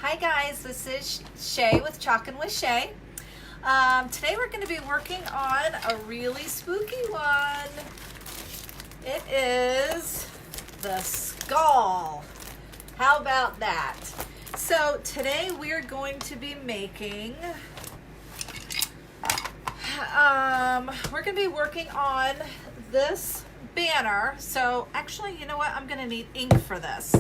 Hi guys, this is Shae with Chalkn with Shae. Today we're going to be working on a really spooky one. It is the skull. How about that? So today we're going to be making, we're going to be working on this banner. So actually, you know what? I'm going to need ink for this.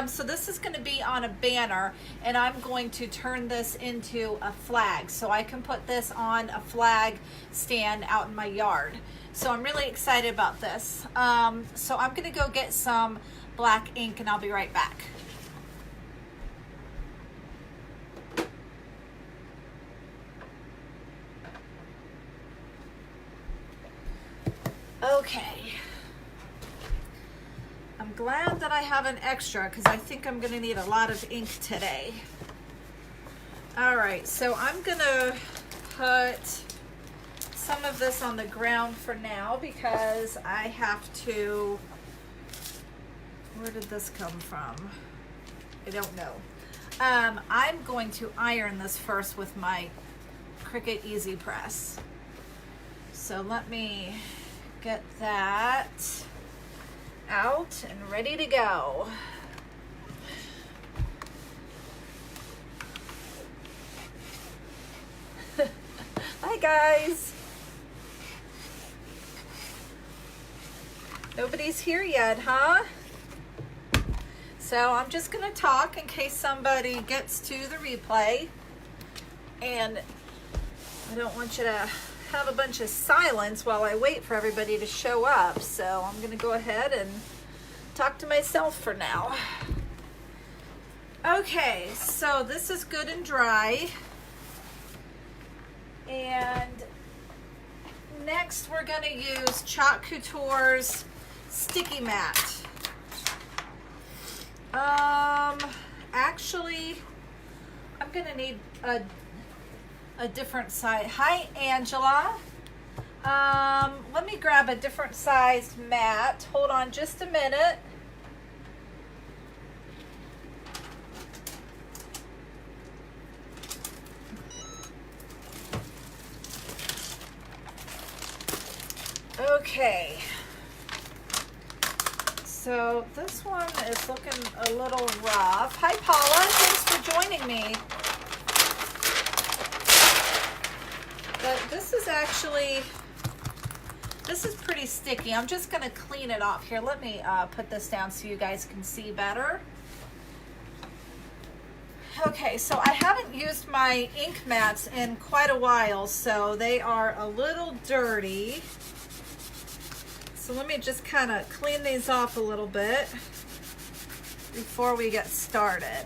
So this is going to be on a banner, and I'm going to turn this into a flag so I can put this on a flag stand out in my yard. So I'm really excited about this. So I'm going to go get some black ink and I'll be right back. Okay. I'm glad that I have an extra because I think I'm going to need a lot of ink today. All right, so I'm going to put some of this on the ground for now because I have to, where did this come from? I don't know. I'm going to iron this first with my Cricut Easy Press. So let me get that out and ready to go. Hi guys. Nobody's here yet, huh? So I'm just gonna talk in case somebody gets to the replay, and I don't want you to have a bunch of silence while I wait for everybody to show up. So I'm going to go ahead and talk to myself for now. Okay, so this is good and dry. And next we're going to use Couture's sticky mat. Actually, I'm going to need a different size. Hi, Angela. Let me grab a different sized mat. Hold on just a minute. Okay. So this one is looking a little rough. Hi, Paula. Thanks for joining me. But this is actually, this is pretty sticky. I'm just going to clean it off here. Let me put this down so you guys can see better. Okay, so I haven't used my ink mats in quite a while, so they are a little dirty. So let me just kind of clean these off a little bit before we get started.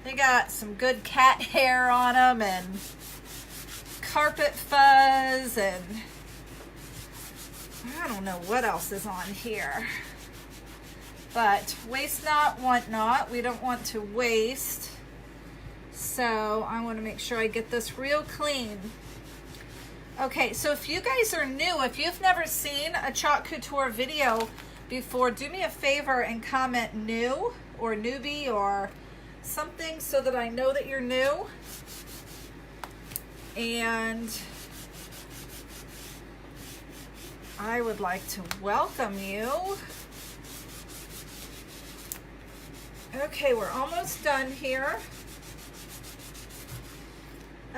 They got some good cat hair on them and carpet fuzz, and I don't know what else is on here, but waste not, want not. We don't want to waste, so I want to make sure I get this real clean. Okay, so if you guys are new, if you've never seen a Couture video before, do me a favor and comment new or newbie or something so that I know that you're new. And I would like to welcome you. Okay, we're almost done here.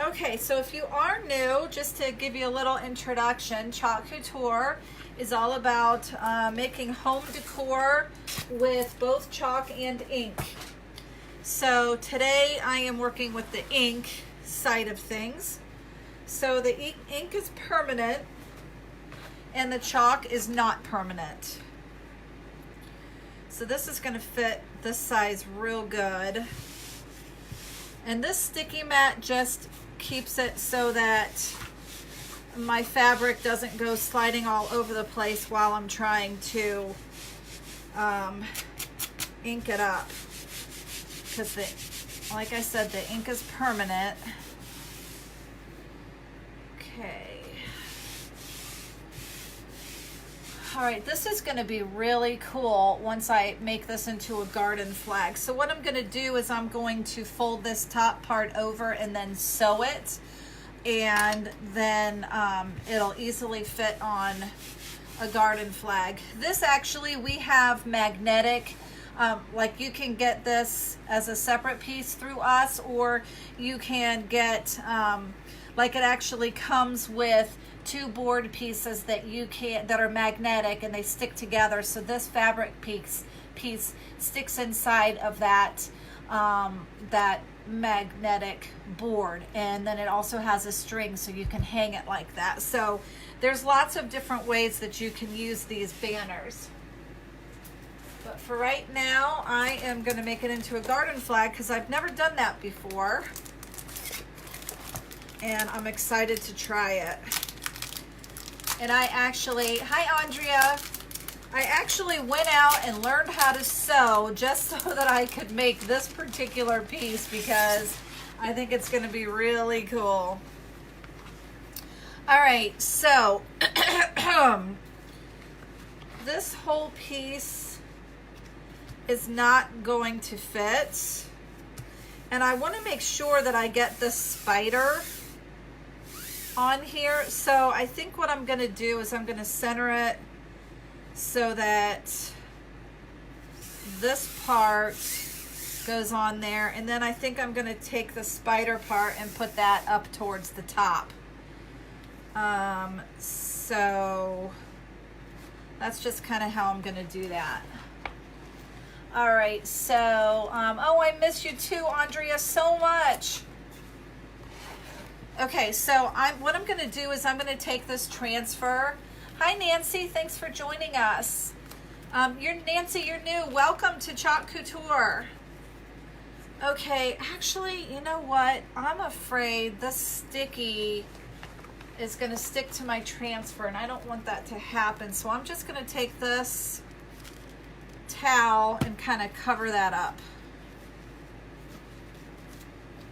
Okay, so if you are new, just to give you a little introduction, Couture is all about making home decor with both chalk and ink. So today I am working with the ink side of things. So the ink is permanent and the chalk is not permanent. So this is going to fit this size real good. And this sticky mat just keeps it so that my fabric doesn't go sliding all over the place while I'm trying to ink it up. Because like I said, the ink is permanent. Okay. All right, this is going to be really cool once I make this into a garden flag. So what I'm going to do is I'm going to fold this top part over and then sew it, and then it'll easily fit on a garden flag. This actually, we have magnetic, like you can get this as a separate piece through us, or you can get, like it actually comes with 2 board pieces that that are magnetic and they stick together. So this fabric piece sticks inside of that that magnetic board, and then it also has a string so you can hang it like that. So there's lots of different ways that you can use these banners. But for right now, I am going to make it into a garden flag because I've never done that before. And I'm excited to try it. And I actually, hi Andrea, I actually went out and learned how to sew just so that I could make this particular piece because I think it's going to be really cool. All right, so this whole piece is not going to fit. And I want to make sure that I get this spider on here. So I think what I'm going to do is I'm going to center it so that this part goes on there, and then I think I'm going to take the spider part and put that up towards the top. So that's just kind of how I'm going to do that. All right, so oh, I miss you too, Andrea, so much. Okay, so what I'm going to do is I'm going to take this transfer. Hi, Nancy. Thanks for joining us. Nancy, you're new. Welcome to Chalk Couture. Okay, actually, you know what? I'm afraid this sticky is going to stick to my transfer, and I don't want that to happen. So I'm just going to take this towel and kind of cover that up.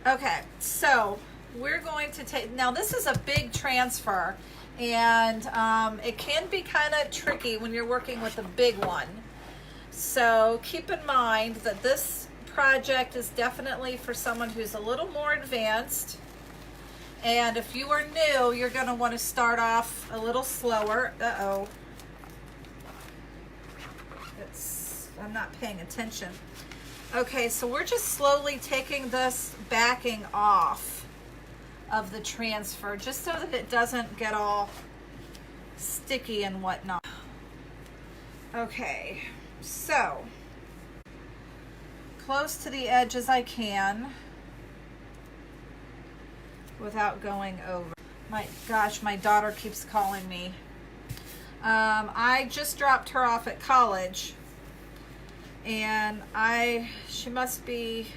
Okay, so we're going to take, now this is a big transfer, and it can be kind of tricky when you're working with a big one. So keep in mind that this project is definitely for someone who's a little more advanced. And if you are new, you're going to want to start off a little slower. Uh-oh. I'm not paying attention. Okay, so we're just slowly taking this backing off of the transfer just so that it doesn't get all sticky and whatnot. Okay, so close to the edge as I can without going over. My gosh, my daughter keeps calling me. I just dropped her off at college, and she must be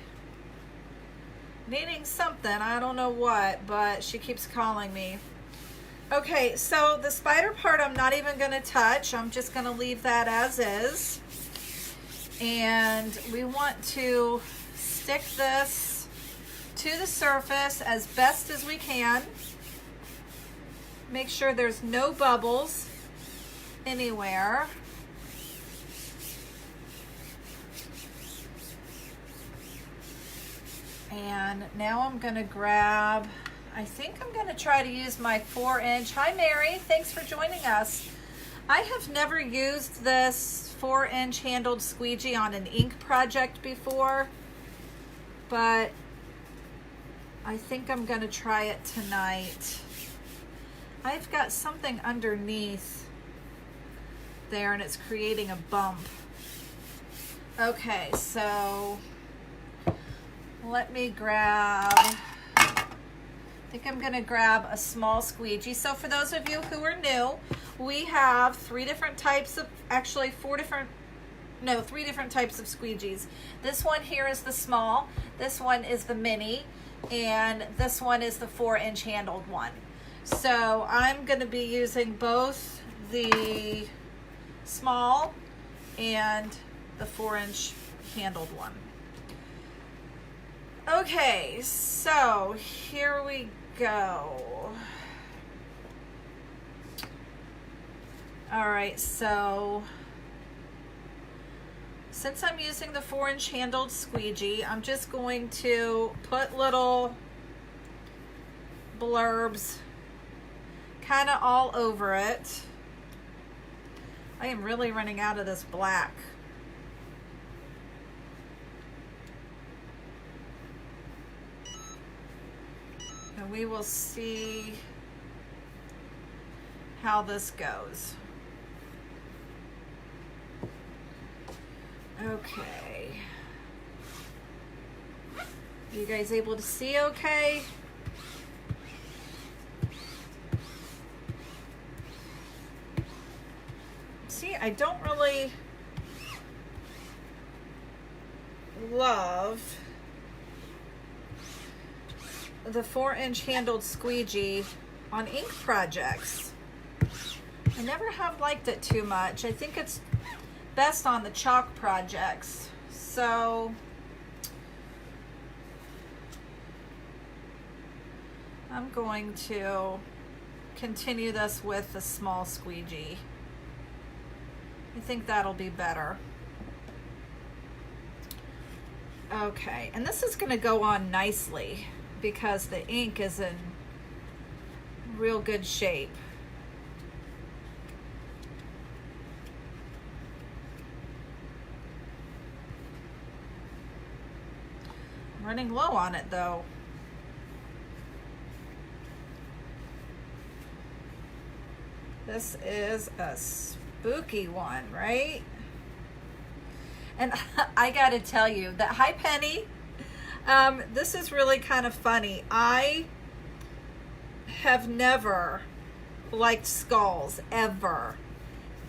needing something. I don't know what, but she keeps calling me. Okay, so the spider part I'm not even going to touch. I'm just going to leave that as is. And we want to stick this to the surface as best as we can. Make sure there's no bubbles anywhere. And now I'm going to grab, I think I'm going to try to use my 4-inch. Hi Mary, thanks for joining us. I have never used this 4-inch handled squeegee on an ink project before, but I think I'm going to try it tonight. I've got something underneath there and it's creating a bump. Okay, so let me grab, I think I'm going to grab a small squeegee. So for those of you who are new, we have 3 different types of, actually 3 different types of squeegees. This one here is the small, this one is the mini, and this one is the 4-inch handled one. So I'm going to be using both the small and the 4-inch handled one. Okay, so here we go. All right, so since I'm using the 4-inch handled squeegee, I'm just going to put little blurbs kind of all over it. I am really running out of this black. And we will see how this goes. Okay. You guys able to see okay? See, I don't really love the 4-inch handled squeegee on ink projects. I never have liked it too much. I think it's best on the chalk projects. So I'm going to continue this with the small squeegee. I think that'll be better. Okay, and this is going to go on nicely because the ink is in real good shape. I'm running low on it though. This is a spooky one, right? And I gotta tell you that, hi Penny, this is really kind of funny. I have never liked skulls ever,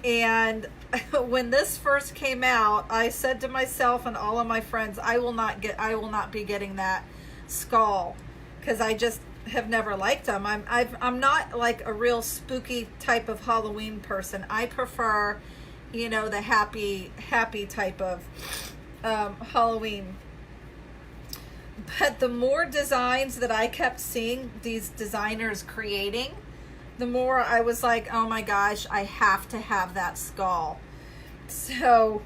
and when this first came out, I said to myself and all of my friends, I will not be getting that skull because I just have never liked them. I'm not like a real spooky type of Halloween person. I prefer, you know, the happy type of Halloween. But the more designs that I kept seeing these designers creating, the more I was like, oh my gosh, I have to have that skull. So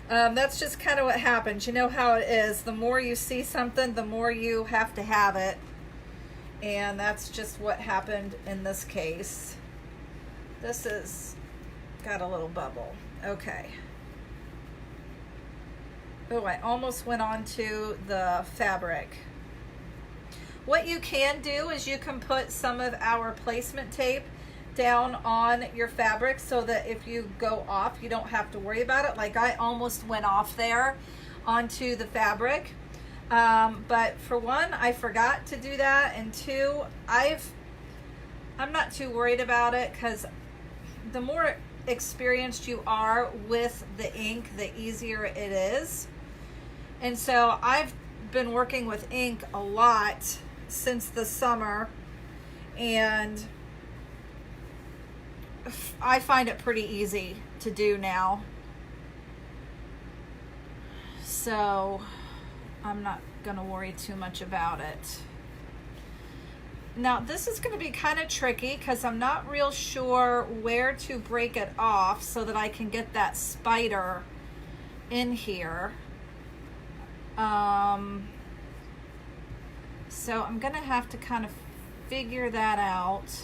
that's just kind of what happens. You know how it is. The more you see something, the more you have to have it. And that's just what happened in this case. This is got a little bubble. Okay. Oh, I almost went on to the fabric. What you can do is you can put some of our placement tape down on your fabric so that if you go off, you don't have to worry about it. Like I almost went off there onto the fabric. But for one, I forgot to do that, and two, I'm not too worried about it because the more experienced you are with the ink, the easier it is. And so I've been working with ink a lot since the summer, and I find it pretty easy to do now. So I'm not gonna worry too much about it. Now this is gonna be kind of tricky because I'm not real sure where to break it off so that I can get that spider in here. So I'm gonna have to kind of figure that out.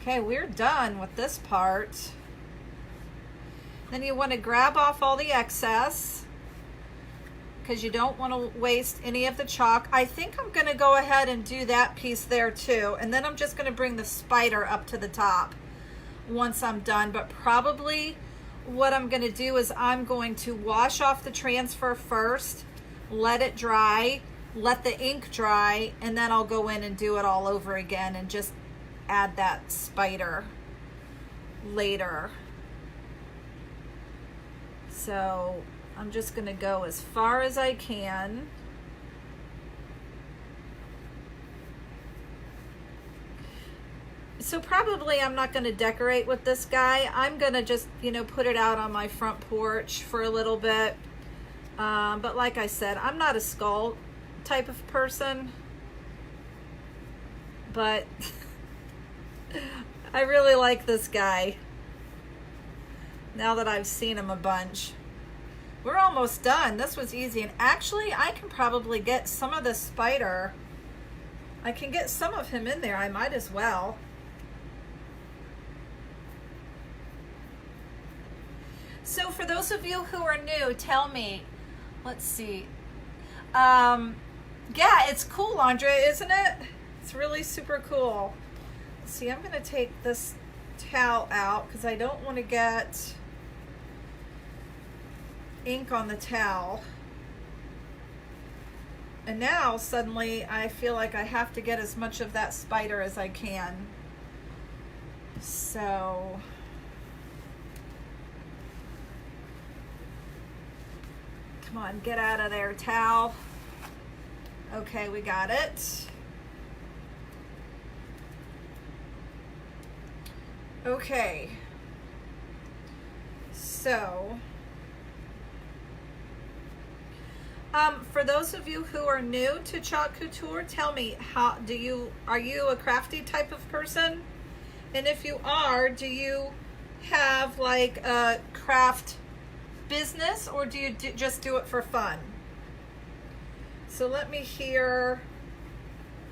Okay, we're done with this part. Then you want to grab off all the excess because you don't want to waste any of the chalk. I think I'm going to go ahead and do that piece there too, and then I'm just going to bring the spider up to the top once I'm done. But probably what I'm going to do is I'm going to wash off the transfer first, let it dry, let the ink dry, and then I'll go in and do it all over again and just add that spider later. So I'm just going to go as far as I can. So probably I'm not going to decorate with this guy. I'm going to just, you know, put it out on my front porch for a little bit. But like I said, I'm not a skull type of person. But I really like this guy now that I've seen him a bunch. We're almost done. This was easy. And actually, I can probably get some of the spider. I can get some of him in there. I might as well. So for those of you who are new, tell me, let's see. Yeah, it's cool, Andrea, isn't it? It's really super cool. Let's see, I'm gonna take this towel out because I don't want to get ink on the towel. And now suddenly I feel like I have to get as much of that spider as I can. So come on, get out of there, towel. Okay, we got it. Okay, so for those of you who are new to Chalk Couture, tell me, are you a crafty type of person? And if you are, do you have like a craft business, or do you just do it for fun? So let me hear,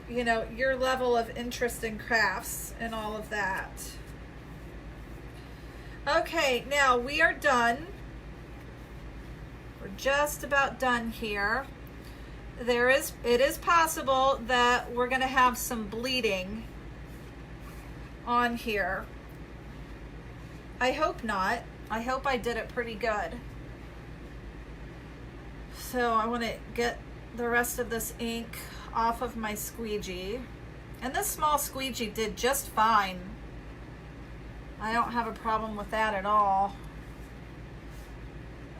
you know, your level of interest in crafts and all of that. Okay, now we are done. We're just about done here. It is possible that we're gonna have some bleeding on here. I hope not. I hope I did it pretty good. So I want to get the rest of this ink off of my squeegee. And this small squeegee did just fine. I don't have a problem with that at all.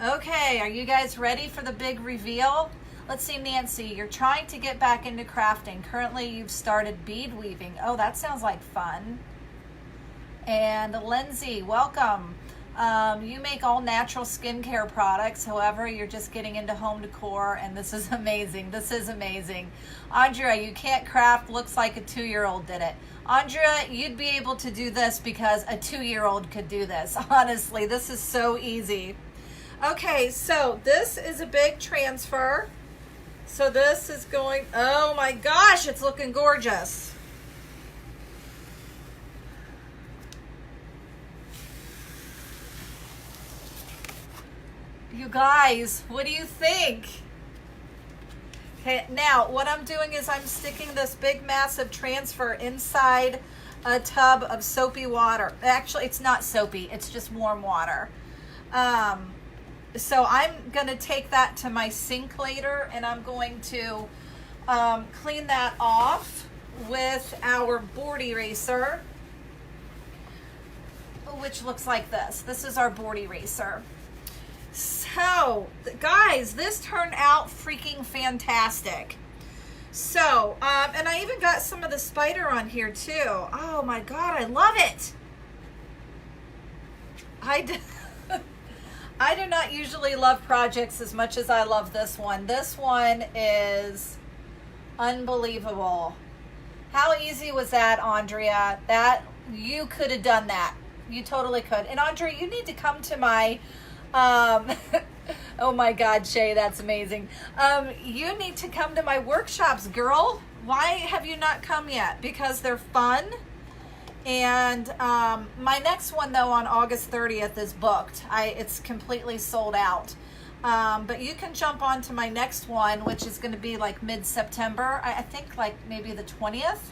Okay, are you guys ready for the big reveal? Let's see, Nancy, you're trying to get back into crafting. Currently, you've started bead weaving. Oh, that sounds like fun. And Lindsay, welcome. You make all natural skincare products. However, you're just getting into home decor, and this is amazing. This is amazing. Andrea, you can't craft. Looks like a 2-year-old did it. Andrea, you'd be able to do this because a 2-year-old could do this. Honestly, this is so easy. Okay, so this is a big transfer. So this is going, oh my gosh, it's looking gorgeous. You guys, what do you think? Okay, now what I'm doing is I'm sticking this big massive transfer inside a tub of soapy water. Actually, it's not soapy, it's just warm water. So I'm gonna take that to my sink later, and I'm going to clean that off with our board eraser, which looks like this. This is our board eraser. So, guys, this turned out freaking fantastic. So, and I even got some of the spider on here too. Oh my God, I love it. I do not usually love projects as much as I love this one. This one is unbelievable. How easy was that, Andrea? That you could have done that. You totally could. And Andrea, you need to come to my oh my God, Shae, that's amazing. You need to come to my workshops, girl. Why have you not come yet? Because they're fun. And my next one, though, on August 30th is booked. It's completely sold out. But you can jump on to my next one, which is going to be like mid-September. I think like maybe the 20th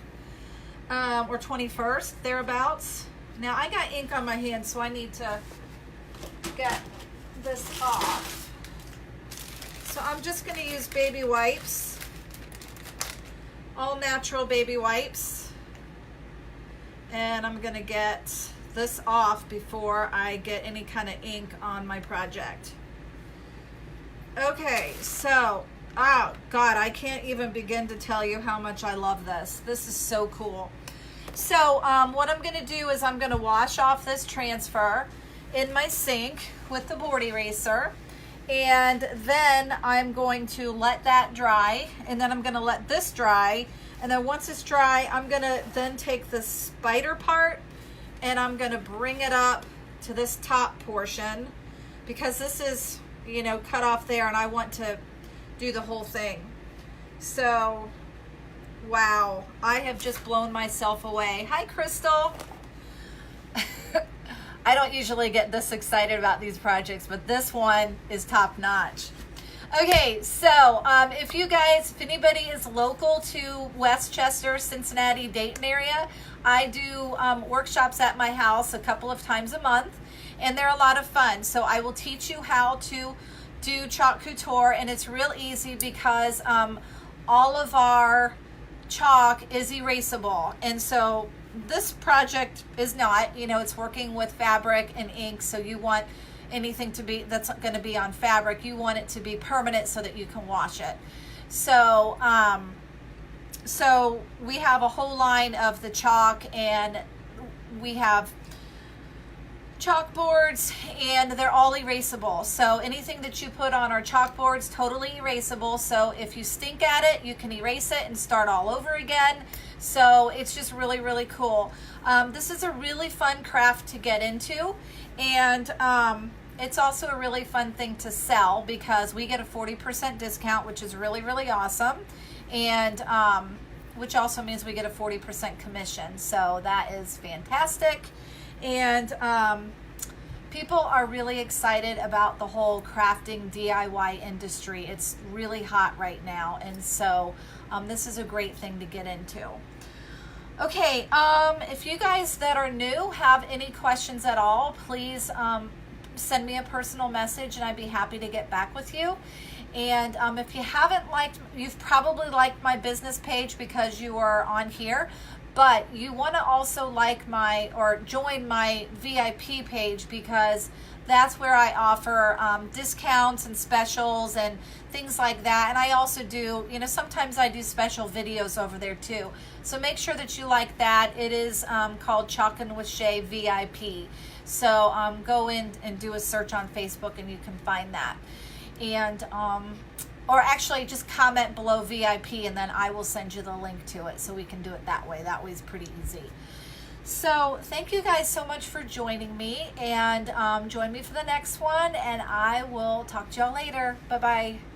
or 21st, thereabouts. Now, I got ink on my hand, so I need to get this off. So I'm just going to use baby wipes, all natural baby wipes. And I'm gonna get this off before I get any kind of ink on my project. Okay, so, oh God, I can't even begin to tell you how much I love this. This is so cool. So what I'm gonna do is I'm gonna wash off this transfer in my sink with the board eraser, and then I'm going to let that dry, and then I'm gonna let this dry. And then once it's dry, I'm gonna then take the spider part and I'm going to bring it up to this top portion because this is, you know, cut off there, and I want to do the whole thing. So, wow, I have just blown myself away. Hi, Crystal. I don't usually get this excited about these projects, but this one is top notch. Okay, so if anybody is local to Westchester, Cincinnati, Dayton area, I do workshops at my house a couple of times a month, and they're a lot of fun. So I will teach you how to do chalk couture, and it's real easy because all of our chalk is erasable, and so this project is not, you know, it's working with fabric and ink, so you want anything to be that's going to be on fabric, you want it to be permanent so that you can wash it. So so we have a whole line of the chalk, and we have chalkboards, and they're all erasable. So anything that you put on our chalkboards, totally erasable. So if you stink at it, you can erase it and start all over again. So it's just really, really cool. This is a really fun craft to get into, and it's also a really fun thing to sell because we get a 40% discount, which is really, really awesome, and which also means we get a 40% commission. So that is fantastic. And people are really excited about the whole crafting DIY industry. It's really hot right now, and so this is a great thing to get into. Okay, if you guys that are new have any questions at all, please send me a personal message, and I'd be happy to get back with you. And if you haven't you've probably liked my business page because you are on here, but you want to also join my VIP page because that's where I offer discounts and specials and things like that. And I also do, you know, sometimes I do special videos over there too. So make sure that you like that. It is called Chalkn with Shae VIP. So go in and do a search on Facebook and you can find that. And or actually just comment below VIP, and then I will send you the link to it so we can do it that way. That way is pretty easy. So thank you guys so much for joining me, and join me for the next one, and I will talk to y'all later. Bye-bye.